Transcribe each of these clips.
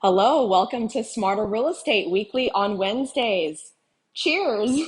Hello, welcome to Smarter Real Estate Weekly on Wednesdays. Cheers!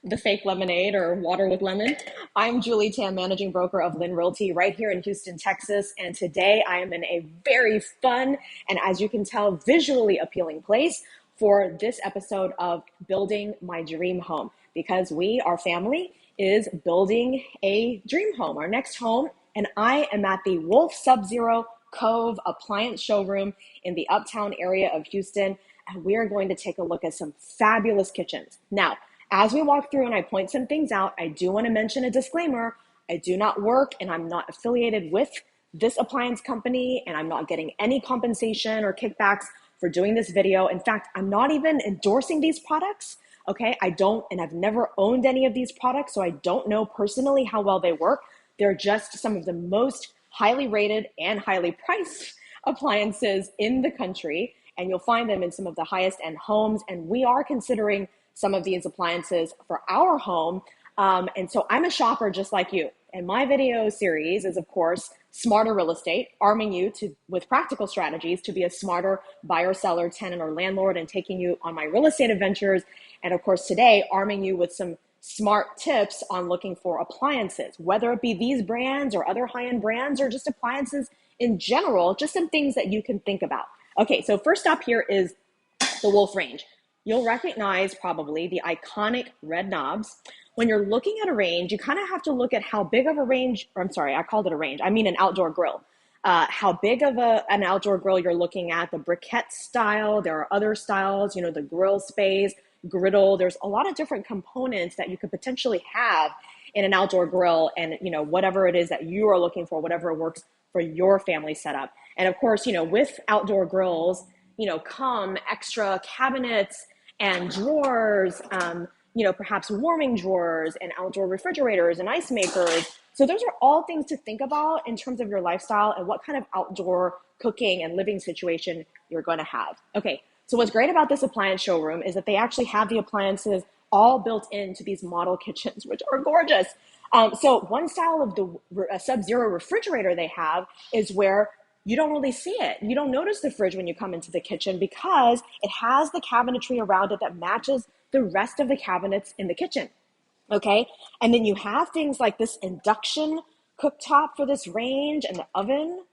The fake lemonade or water with lemon. I'm Julie Tam, managing broker of LYN Realty right here in Houston, Texas. And today I am in a very fun and, as you can tell, visually appealing place for this episode of Building My Dream Home, because our family, is building a dream home, our next home. And I am at the Subzero Cove appliance showroom in the uptown area of Houston. And we are going to take a look at some fabulous kitchens. Now, as we walk through and I point some things out, I do want to mention a disclaimer. I do not work and I'm not affiliated with this appliance company, and I'm not getting any compensation or kickbacks for doing this video. In fact, I'm not even endorsing these products. Okay, I don't, and I've never owned any of these products, so I don't know personally how well they work. They're just some of the most highly rated and highly priced appliances in the country, and you'll find them in some of the highest end homes. And we are considering some of these appliances for our home. And so I'm a shopper just like you. And my video series is, of course, Smarter Real Estate, arming you with practical strategies to be a smarter buyer, seller, tenant, or landlord, and taking you on my real estate adventures. And of course, today, arming you with some smart tips on looking for appliances, whether it be these brands or other high-end brands or just appliances in general, just some things that you can think about. Okay, so first up here is the Wolf range. You'll recognize probably the iconic red knobs. When you're looking at a range, you kind of have to look at how big of a range, or I'm sorry, I called it a range. I mean an outdoor grill. How big of an outdoor grill you're looking at, the briquette style. There are other styles, the grill space, griddle. There's a lot of different components that you could potentially have in an outdoor grill, and whatever it is that you are looking for, whatever works for your family setup. And of course, with outdoor grills, come extra cabinets and drawers, perhaps warming drawers and outdoor refrigerators and ice makers. So those are all things to think about in terms of your lifestyle and what kind of outdoor cooking and living situation you're going to have. Okay, so what's great about this appliance showroom is that they actually have the appliances all built into these model kitchens, which are gorgeous. So one style of the Subzero refrigerator they have is where you don't really see it. You don't notice the fridge when you come into the kitchen because it has the cabinetry around it that matches the rest of the cabinets in the kitchen. Okay. And then you have things like this induction cooktop for this range and the oven.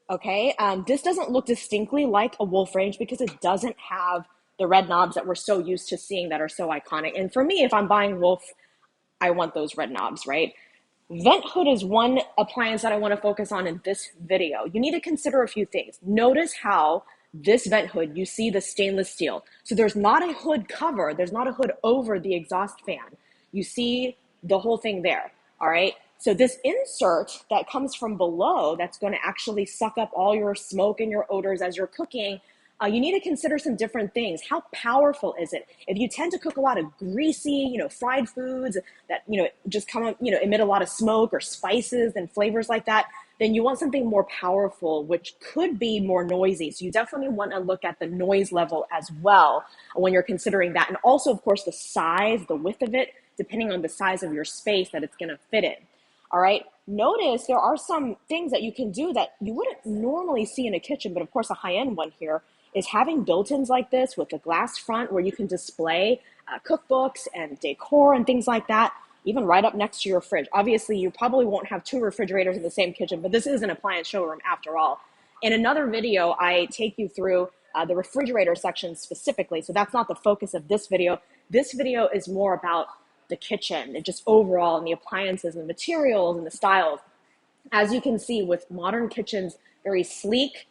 Okay. This doesn't look distinctly like a Wolf range because it doesn't have the red knobs that we're so used to seeing that are so iconic. And for me, if I'm buying Wolf, I want those red knobs, right? Venthood is one appliance that I want to focus on in this video. You need to consider a few things. Notice how this Venthood, you see the stainless steel. So there's not a hood cover. There's not a hood over the exhaust fan. You see the whole thing there, all right? So this insert that comes from below that's going to actually suck up all your smoke and your odors as you're cooking, you need to consider some different things. How powerful is it? If you tend to cook a lot of greasy, fried foods that, just emit a lot of smoke or spices and flavors like that, then you want something more powerful, which could be more noisy. So you definitely want to look at the noise level as well when you're considering that. And also, of course, the size, the width of it, depending on the size of your space that it's going to fit in. All right. Notice there are some things that you can do that you wouldn't normally see in a kitchen, but of course, a high-end one here is having built-ins like this with a glass front where you can display cookbooks and decor and things like that, even right up next to your fridge. Obviously, you probably won't have two refrigerators in the same kitchen, but this is an appliance showroom after all. In another video, I take you through the refrigerator section specifically, so that's not the focus of this video. This video is more about the kitchen and just overall and the appliances and the materials and the styles. As you can see with modern kitchens, very sleek,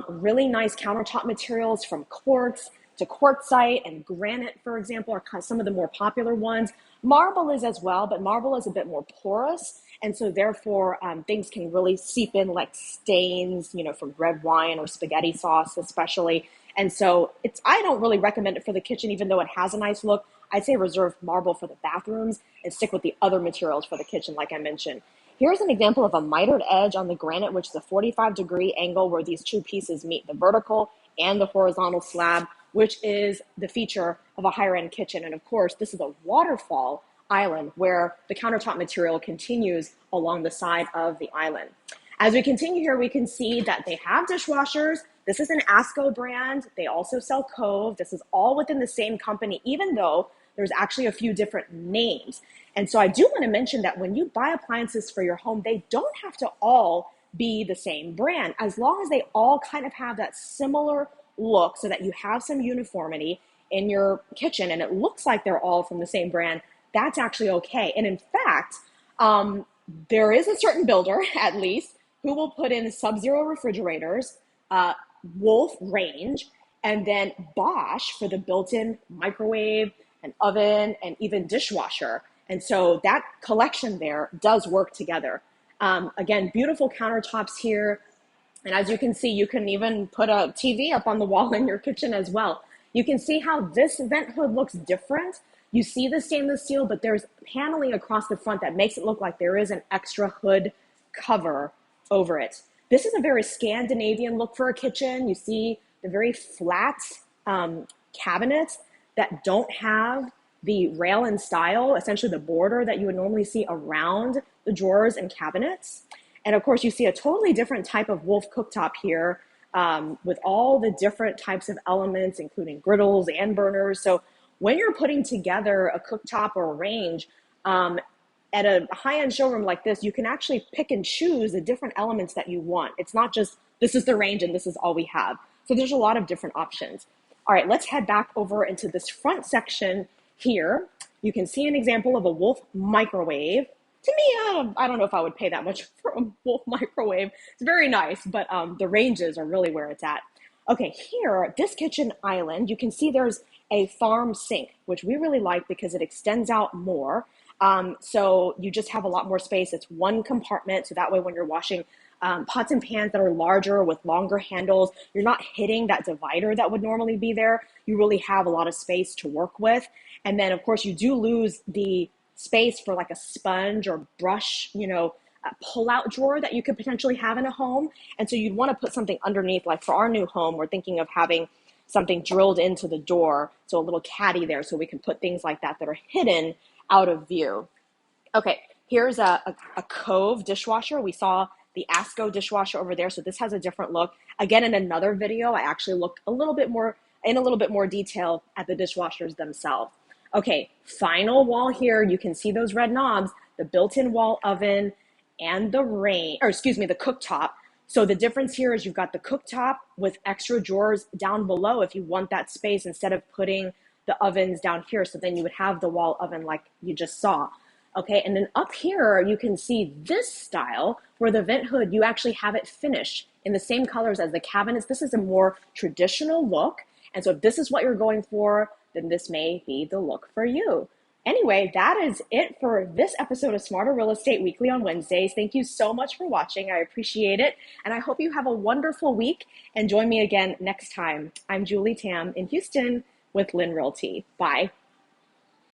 really nice countertop materials from quartz to quartzite and granite, for example, are some of the more popular ones. Marble is as well, but marble is a bit more porous. And so therefore, things can really seep in like stains, from red wine or spaghetti sauce, especially. And so I don't really recommend it for the kitchen, even though it has a nice look. I'd say reserve marble for the bathrooms and stick with the other materials for the kitchen, like I mentioned. Here's an example of a mitered edge on the granite, which is a 45-degree angle where these two pieces meet, the vertical and the horizontal slab, which is the feature of a higher-end kitchen. And of course, this is a waterfall island where the countertop material continues along the side of the island. As we continue here, we can see that they have dishwashers. This is an Asco brand. They also sell Cove. This is all within the same company, even though there's actually a few different names. And so I do want to mention that when you buy appliances for your home, they don't have to all be the same brand, as long as they all kind of have that similar look so that you have some uniformity in your kitchen and it looks like they're all from the same brand. That's actually okay. And in fact, there is a certain builder, at least, who will put in Subzero refrigerators, Wolf range, and then Bosch for the built-in microwave and oven and even dishwasher. And so that collection there does work together. Again, beautiful countertops here. And as you can see, you can even put a TV up on the wall in your kitchen as well. You can see how this vent hood looks different. You see the stainless steel, but there's paneling across the front that makes it look like there is an extra hood cover over it. This is a very Scandinavian look for a kitchen. You see the very flat cabinets that don't have the rail and style, essentially the border that you would normally see around the drawers and cabinets. And of course, you see a totally different type of Wolf cooktop here with all the different types of elements, including griddles and burners. So when you're putting together a cooktop or a range at a high-end showroom like this, you can actually pick and choose the different elements that you want. It's not just, this is the range and this is all we have. So there's a lot of different options. All right, let's head back over into this front section here. You can see an example of a Wolf microwave. To me, I don't know if I would pay that much for a Wolf microwave. It's very nice, but the ranges are really where it's at. Okay, here, this kitchen island, you can see there's a farm sink, which we really like because it extends out more. So you just have a lot more space. It's one compartment, so that way when you're washing pots and pans that are larger with longer handles, you're not hitting that divider that would normally be there. You really have a lot of space to work with. And then, of course, you do lose the space for like a sponge or brush, a pull-out drawer that you could potentially have in a home. And so you'd want to put something underneath, like for our new home, we're thinking of having something drilled into the door, so a little caddy there so we can put things like that that are hidden out of view. Okay, here's a Cove dishwasher. We saw the Asco dishwasher over there, so this has a different look. Again, in another video, I actually looked in a little bit more detail at the dishwashers themselves. Okay, final wall here. You can see those red knobs, the built-in wall oven, and the cooktop. So the difference here is you've got the cooktop with extra drawers down below if you want that space instead of putting the ovens down here. So then you would have the wall oven like you just saw. Okay, and then up here, you can see this style where the vent hood, you actually have it finished in the same colors as the cabinets. This is a more traditional look. And so if this is what you're going for, then this may be the look for you. Anyway, that is it for this episode of Smarter Real Estate Weekly on Wednesdays. Thank you so much for watching. I appreciate it. And I hope you have a wonderful week and join me again next time. I'm Julie Tam in Houston with LYN Realty. Bye.